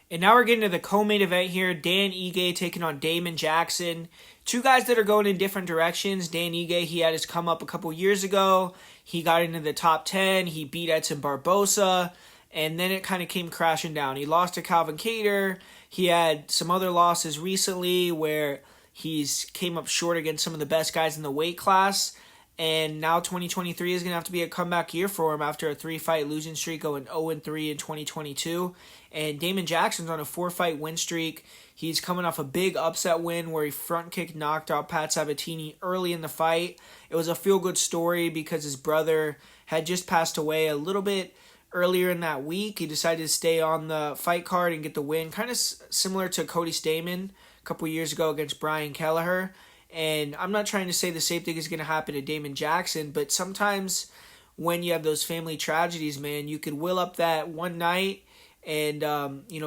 And now we're getting to the co-main event here. Dan Ige taking on Damon Jackson. Two guys that are going in different directions. Dan Ige, he had his come up a couple years ago. He got into the top 10. He beat Edson Barbosa. And then it kind of came crashing down. He lost to Calvin Kattar. He had some other losses recently where he's came up short against some of the best guys in the weight class. And now 2023 is going to have to be a comeback year for him after a 3-fight losing streak going 0-3 in 2022. And Damon Jackson's on a 4-fight win streak. He's coming off a big upset win where he front kick knocked out Pat Sabatini early in the fight. It was a feel-good story because his brother had just passed away a little bit earlier in that week. He decided to stay on the fight card and get the win, kind of similar to Cody Stamann a couple years ago against Brian Kelleher. And I'm not trying to say the same thing is going to happen to Damon Jackson, but sometimes when you have those family tragedies, man, you could will up that one night and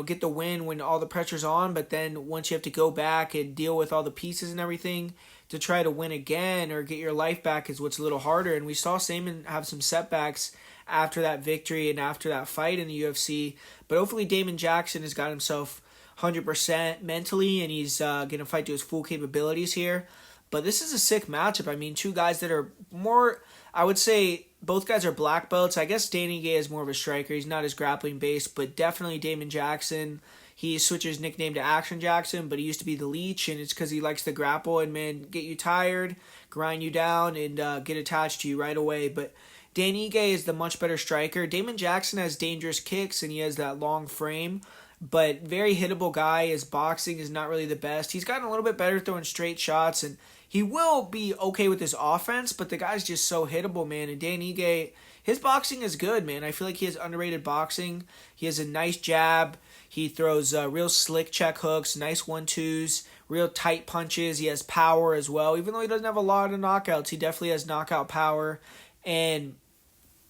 get the win when all the pressure's on, but then once you have to go back and deal with all the pieces and everything to try to win again or get your life back is what's a little harder. And we saw Stamann have some setbacks after that victory and after that fight in the UFC, but hopefully Damon Jackson has got himself 100% mentally, and he's going to fight to his full capabilities here. But this is a sick matchup. I mean, two guys that are more, I would say, both guys are black belts. I guess Danny Gay is more of a striker. He's not as grappling based, but definitely Damon Jackson. He switched his nickname to Action Jackson, but he used to be the Leech, and it's because he likes to grapple and, man, get you tired, grind you down, and get attached to you right away. But Danny Gay is the much better striker. Damon Jackson has dangerous kicks, and he has that long frame, but very hittable guy. His boxing is not really the best. He's gotten a little bit better throwing straight shots, and he will be okay with his offense, but the guy's just so hittable, man. And Dan Ige, his boxing is good, man. I feel like he has underrated boxing. He has a nice jab. He throws real slick check hooks, nice 1-2s, real tight punches. He has power as well. Even though he doesn't have a lot of knockouts, he definitely has knockout power. And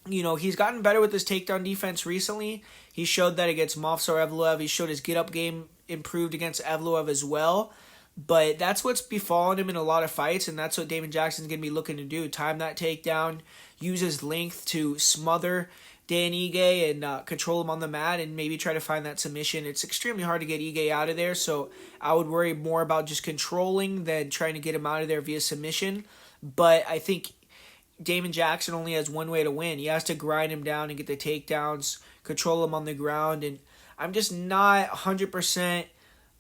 he's gotten better with his takedown defense recently. He showed that against Movsar Evloev. He showed his get-up game improved against Evloev as well. But that's what's befallen him in a lot of fights, and that's what Damon Jackson's going to be looking to do. Time that takedown, use his length to smother Dan Ige and control him on the mat and maybe try to find that submission. It's extremely hard to get Ige out of there, so I would worry more about just controlling than trying to get him out of there via submission. But I think Damon Jackson only has one way to win. He has to grind him down and get the takedowns, control him on the ground, and I'm just not 100%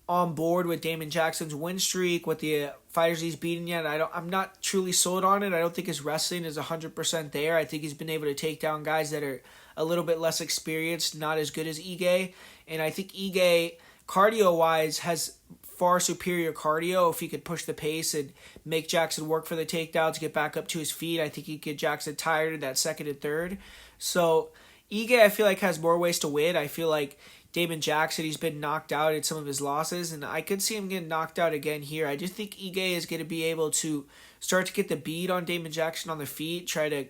on board with Damon Jackson's win streak, with the fighters he's beaten yet. I'm not truly sold on it. I don't think his wrestling is 100% there. I think he's been able to take down guys that are a little bit less experienced, not as good as Ige, and I think Ige, cardio-wise, has far superior cardio. If he could push the pace and make Jackson work for the takedowns, get back up to his feet, I think he'd get Jackson tired in that second and third. So Ige, I feel like, has more ways to win. I feel like Damon Jackson, he's been knocked out in some of his losses, and I could see him getting knocked out again here. I just think Ige is going to be able to start to get the beat on Damon Jackson on the feet, try to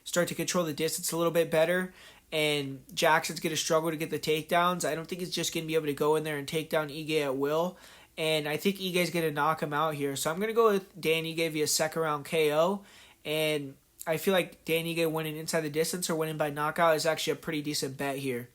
start to control the distance a little bit better, and Jackson's going to struggle to get the takedowns. I don't think he's just going to be able to go in there and take down Ige at will, and I think Ige is going to knock him out here. So I'm going to go with Dan Ige via second round KO, and I feel like Dan Ige winning inside the distance or winning by knockout is actually a pretty decent bet here.